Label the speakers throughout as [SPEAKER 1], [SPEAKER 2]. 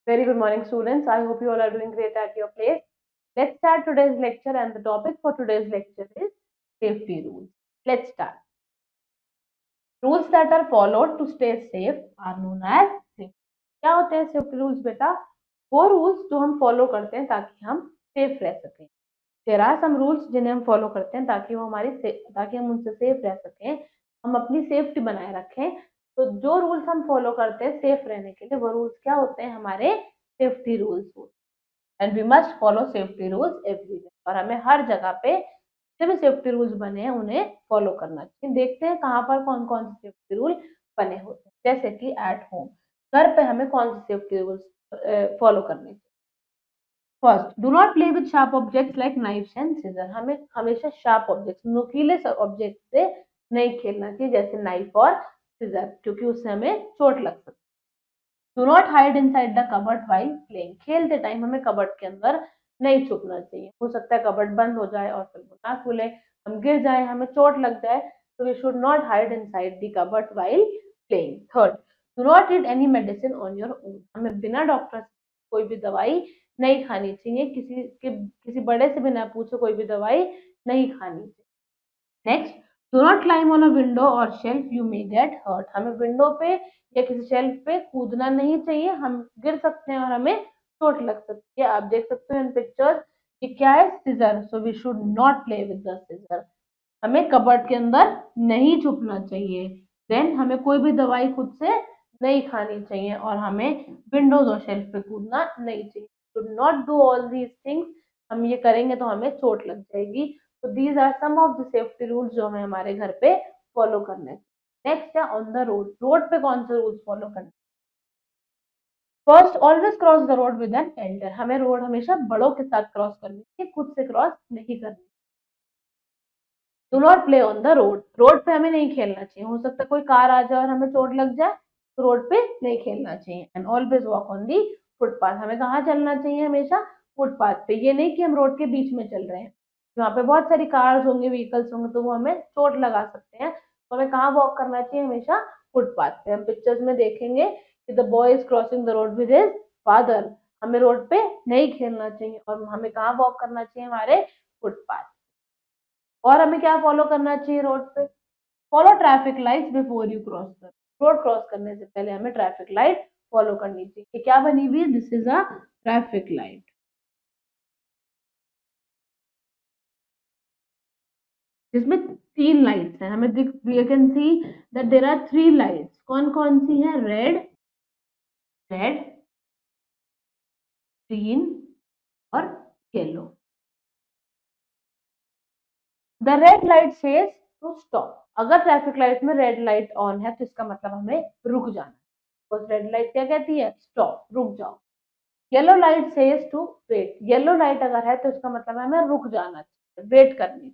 [SPEAKER 1] Very good morning, students. I hope you all are doing great at your place. Let's start today's lecture, and the topic for today's lecture is safety rules. Let's start. Rules that are followed to stay safe are known as safety. क्या होते हैं safety rules बेटा? वो rules जो हम follow करते हैं ताकि हम सेफ रह सकें. देयर आर सम रूल्स जिन्हें हम फॉलो करते हैं ताकि हम उनसे सेफ रह सकें, हम अपनी सेफ्टी बनाए रखें. तो जो रूल्स हम फॉलो करते हैं सेफ रहने के लिए, वो रूल्स क्या होते हैं? हमारे safety rules. And we must follow safety rules everywhere. और हमें हर जगह पे जितने भी सेफ्टी रूल्स बने हैं उन्हें फॉलो करना चाहिए. देखते हैं कहाँ पर कौन कौन से सेफ्टी रूल बने होते हैं. जैसे कि एट होम, घर पे हमें कौन से सेफ्टी रूल्स फॉलो करने चाहिए. First, do not play with sharp objects like knifes and seizure. हमें हमेशा शार्प ऑब्जेक्ट्स, नुकीले ऑब्जेक्ट से नहीं खेलना चाहिए, जैसे नाइफ और सीजर, क्योंकि उससे हमें चोट लग सकती है. Do not hide inside the cupboard while playing. खेलते टाइम हमें कबर्ड के अंदर नहीं छुपना चाहिए. हो सकता है कबर्ड बंद हो जाए और फिर वो ना खुले, हम गिर जाए, हमें चोट लग जाए. तो we should not hide inside the cupboard while playing. Third, do not eat any medicine on your own. हमें बिना डॉक्टर से कोई भी दवाई नहीं खानी चाहिए. किसी बड़े से बिना पूछे कोई भी दवाई नहीं खानी चाहिए. Next, do not climb on a window or shelf, you may get hurt. हमें विंडो पे या किसी शेल्फ पे कूदना नहीं चाहिए, हम गिर सकते हैं और हमें चोट लग सकती है. आप देख सकते हो इन पिक्चर्स, ये क्या है? Scissor. So we should not play with the scissor. हमें कबर्ड के अंदर नहीं छुपना चाहिए. देन हमें कोई भी दवाई खुद से नहीं खानी चाहिए और हमें विंडोज और शेल्फ पे कूदना नहीं चाहिए. Should not do all these things. हम ये करेंगे तो हमें चोट लग जाएगी. तो these are some of the safety rules जो हमें हमारे घर पे फॉलो करने हैं. नेक्स्ट है ऑन द रोड. रोड पे कौन से रूल्स फॉलो करने? First, always cross the road with an elder. हमें रोड हमेशा बड़ों के साथ क्रॉस करनी चाहिए, खुद से क्रॉस नहीं करनी. Do not play on the road. Road पे हमें नहीं खेलना चाहिए. हो सकता है कोई कार आ जाए और हमें चोट लग जाए, तो रोड पे नहीं खेलना चाहिए. And always walk on the footpath. हमें कहाँ चलना चाहिए? हमेशा फुटपाथ पे. ये नहीं कि हम रोड के बीच में चल रहे हैं, वहाँ पे बहुत सारी कार्स होंगे, व्हीकल्स होंगे, तो वो हमें चोट लगा सकते हैं. तो हमें कहाँ वॉक करना चाहिए? हमेशा फुटपाथ पे. हम पिक्चर्स में देखेंगे कि the boy is crossing the road with his father. हमें रोड पे नहीं खेलना चाहिए और हमें कहाँ वॉक करना चाहिए? हमारे फुटपाथ. और हमें क्या फॉलो करना चाहिए रोड पे? Follow traffic lights before you cross the road. Cross करने से पहले हमें ट्रैफिक लाइट फॉलो करनी चाहिए. कि क्या बनी हुई है? This is a traffic light. जिसमें 3 लाइट्स हैं. हमें दिख, we can see that there are 3 lights. कौन कौन सी है? रेड, रेड, ग्रीन और yellow. The red light says to stop. अगर ट्रैफिक लाइट में रेड लाइट ऑन है तो इसका मतलब हमें रुक जाना है. रेड लाइट क्या कहती है? स्टॉप, रुक जाओ. Yellow light says to wait. Yellow light अगर है तो इसका मतलब है हमें रुक जाना चाहिए, वेट करनी.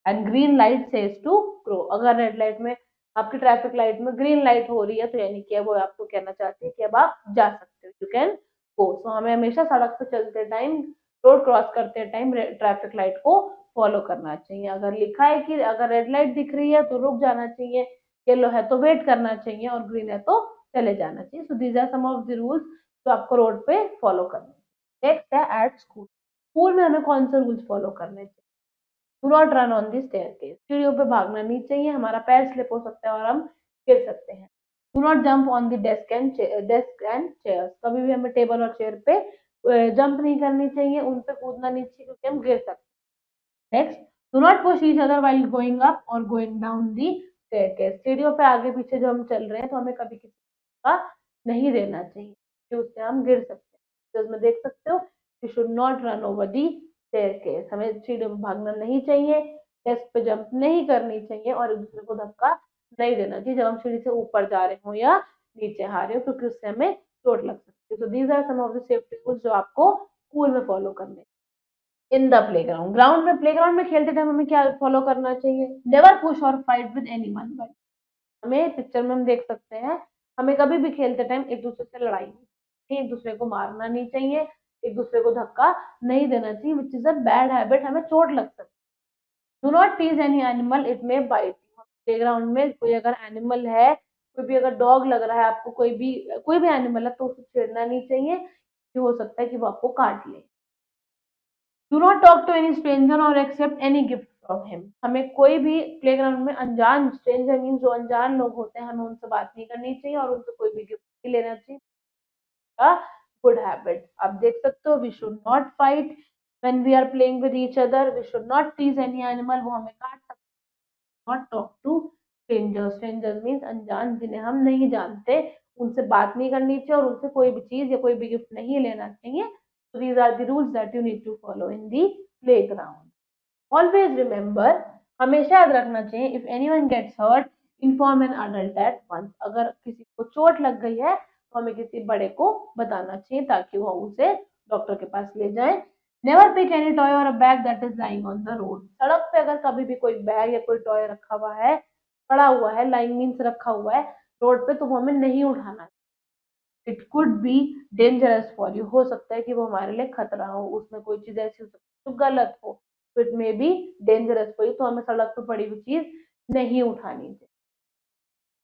[SPEAKER 1] And green light says to grow. अगर रेड लाइट में, आपकी ट्रैफिक लाइट में ग्रीन लाइट हो रही है तो यानी कि वो आपको कहना चाहती है कि अब आप जा सकते हो, यू कैन गो. सो हमें हमेशा सड़क पे चलते टाइम, रोड क्रॉस करते टाइम ट्रैफिक लाइट को फॉलो करना चाहिए. अगर लिखा है कि अगर रेड लाइट दिख रही है तो रुक जाना चाहिए, येलो है तो वेट करना चाहिए और ग्रीन है तो चले जाना चाहिए. So these are some of the rules जो आपको रोड पे फॉलो करने. नेक्स्ट है एट स्कूल. स्कूल में हमें कौन से रूल्स फॉलो करने चाहिए? Do not run on the staircase. सीढ़ियों पे भागना नहीं चाहिए, हमारा पैर स्लिप हो सकता है और हम गिर सकते हैं. Do not jump on the desk and chairs. कभी भी हमें टेबल और चेयर पे जंप नहीं करनी चाहिए, उन पे कूदना नहीं चाहिए क्योंकि हम गिर सकते हैं. Next, do not push each other while going up और गोइंग डाउन दी स्टेयरकेस. सीढ़ियों पे आगे पीछे जो हम चल रहे हैं तो हमें कभी किसी का नहीं देना चाहिए कि उससे हम गिर सकते हैं. तो इसमें देख सकते हो, you should not run over the staircase. हमें सीढ़ियों में भागना नहीं चाहिए, डेस्क पे जंप नहीं करनी चाहिए और एक दूसरे को धक्का नहीं देना चाहिए जब हम सीढ़ी से ऊपर जा रहे हो या नीचे आ रहे हो, क्योंकि उससे हमें चोट लग सकती है. So these are some of the safety rules जो आपको स्कूल में फॉलो करने. In the playground. ग्राउंड में, प्लेग्राउंड में खेलते टाइम हमें क्या फॉलो करना चाहिए? नेवर पुश और फाइट विद एनीवन. हमें पिक्चर में हम देख सकते हैं, हमें कभी भी खेलते टाइम एक दूसरे से लड़ाई नहीं, एक दूसरे को मारना नहीं चाहिए, एक दूसरे को धक्का नहीं देना चाहिए, which is a bad habit. हमें चोट लग सकती है. Do not tease any animal, it may bite. Playground में कोई अगर एनिमल है कोई भी अगर डॉग लग रहा है आपको, कोई भी एनिमल है, तो उसे छेड़ना नहीं चाहिए, कि हो सकता है कि वो आपको काट ले। Do not talk to any stranger or accept any gift from him. हमें कोई भी प्लेग्राउंड में अनजान, स्ट्रेंजर मीन जो अनजान लोग होते हैं, हमें उनसे बात नहीं करनी चाहिए और उनसे कोई भी गिफ्ट नहीं लेना चाहिए। Good habit. आप देख सकते हो, we should not fight when we are playing with each other, we should not tease any animal, वो हमें काट सकते हैं। Not talk to strangers, strangers means अनजान, जिन्हें हम नहीं जानते, उनसे बात नहीं करनी चाहिए और उनसे कोई भी चीज या कोई भी गिफ्ट नहीं लेना चाहिए। So these are the rules that you need to follow in the playground. Always remember, हमेशा याद रखना चाहिए, if anyone gets hurt, inform an adult at once. अगर किसी को चोट लग गई है तो हमें किसी बड़े को बताना चाहिए ताकि वो उसे डॉक्टर के पास ले जाए। नेवर पिक एनी टॉय और अ bag that is lying on the road. सड़क पे अगर कभी भी कोई बैग या कोई टॉय रखा हुआ है, पड़ा हुआ है, लाइंग मीन्स रखा हुआ है रोड पे, तो वो हमें नहीं उठाना। It could be dangerous for you, हो सकता है कि वो हमारे लिए खतरा हो, उसमें कोई चीज ऐसी हो सकती है जो गलत हो, तो it may be dangerous for you, तो हमें सड़क पर पड़ी हुई चीज नहीं उठानी चाहिए।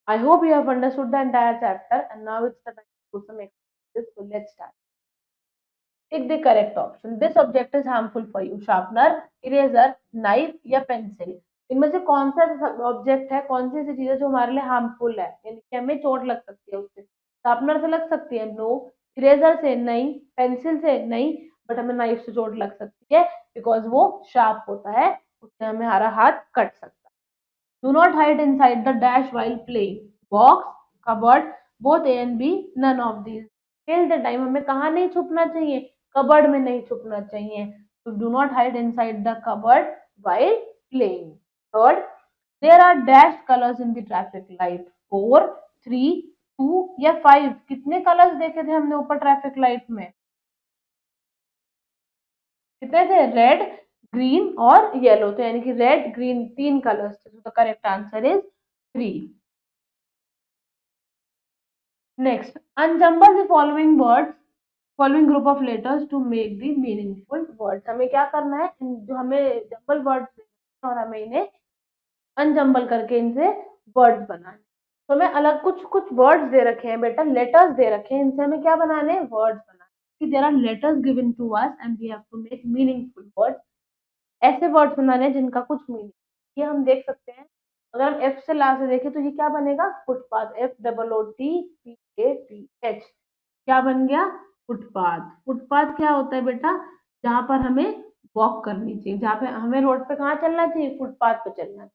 [SPEAKER 1] I hope you have understood the entire chapter and now it's the time to do some exercises. So let's start. Pick the correct option. This object is harmful for you. Sharpener, eraser, knife या pencil. इनमें से कौन सा object है, कौन सी ऐसी चीज है जो हमारे लिए हार्मफुल है, यानी कि हमें चोट लग सकती है उससे। शार्पनर से लग सकती है, नो। इरेजर से नहीं, पेंसिल से नहीं, बट हमें नाइफ से चोट लग सकती है बिकॉज वो शार्प होता है, उससे हमें हमारा हाथ कट सकता है। Do not hide inside the dash while playing. Box, cupboard, both A and B, none of these. खेलते टाइम हमें कहाँ नहीं छुपना चाहिए, कबर्ड में नहीं छुपना चाहिए। So do not hide inside the cupboard while playing. Third, there are dashed colors in the traffic light. 4, 3, 2 या 5। कितने कलर्स देखे थे हमने ऊपर ट्रैफिक लाइट में? कितने थे? रेड, ग्रीन और येलो। तो यानी कि रेड, ग्रीन, 3 कलर्स थे। तो correct answer is 3। Next, unjumble the following words, following group of letters to make the meaningful words. हमें क्या करना है, जो हमें जम्बल वर्ड्स और हमें इन्हें अनजम्बल करके इनसे वर्ड्स बनाने। तो हमें अलग कुछ कुछ वर्ड्स दे रखे हैं बेटा, लेटर्स दे रखे हैं, इनसे हमें क्या बनाने हैं, वर्ड्स बनाने। There are letters given to us and we have to make meaningful words. ऐसे वर्ड्स बनाने हैं जिनका कुछ मीनिंग। ये हम देख सकते हैं, अगर हम एफ से ला से देखें तो ये क्या बनेगा, footpath. F double O T P A T H, क्या बन गया, फुटपाथ। फुटपाथ क्या होता है बेटा, जहां पर हमें वॉक करनी चाहिए, जहाँ पे हमें रोड पे कहाँ चलना चाहिए, फुटपाथ पे चलना चाहिए।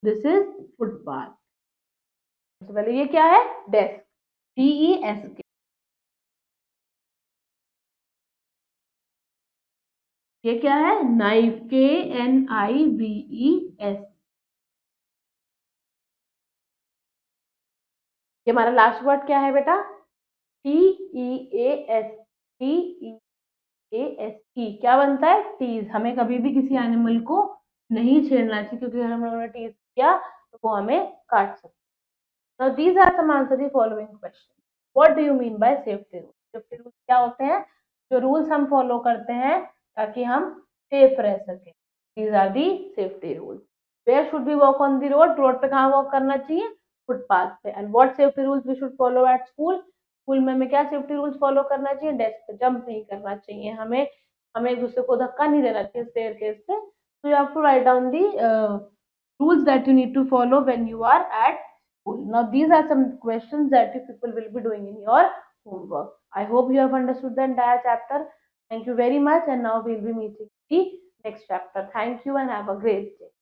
[SPEAKER 1] This is footpath. सबसे पहले ये क्या है, डेस्क, DESK। ये क्या है, नाइफ, KNIVES। ये हमारा लास्ट वर्ड क्या है बेटा, TEAS, TEASE। क्या बनता है, टीज। हमें कभी भी किसी एनिमल को नहीं छेड़ना चाहिए, क्योंकि अगर हम लोगों ने टीज किया तो वो हमें काट सकते हैं। Now these are some answer the following questions. What do you mean by safety rules? Safety rules क्या होते हैं, जो रूल्स हम फॉलो करते हैं ताकि हम सेफ रह सके। These are the safety rules. Where should we walk on the road? Road पे कहाँ वॉक करना चाहिए, फुटपाथ पे। And what safety rules we should follow at school? School में हमें क्या सेफ्टी रूल्स फॉलो करना चाहिए, डेस्क पे जंप नहीं करना चाहिए, हमें हमें एक दूसरे को धक्का नहीं देना चाहिए स्टेयरकेस पे। So you have to write down the rules that you need to follow when you are at school. Now these are some questions that you people will be doing in your homework. I hope you have understood the entire chapter. Thank you very much, and now we'll be meeting the next chapter. Thank you and have a great day.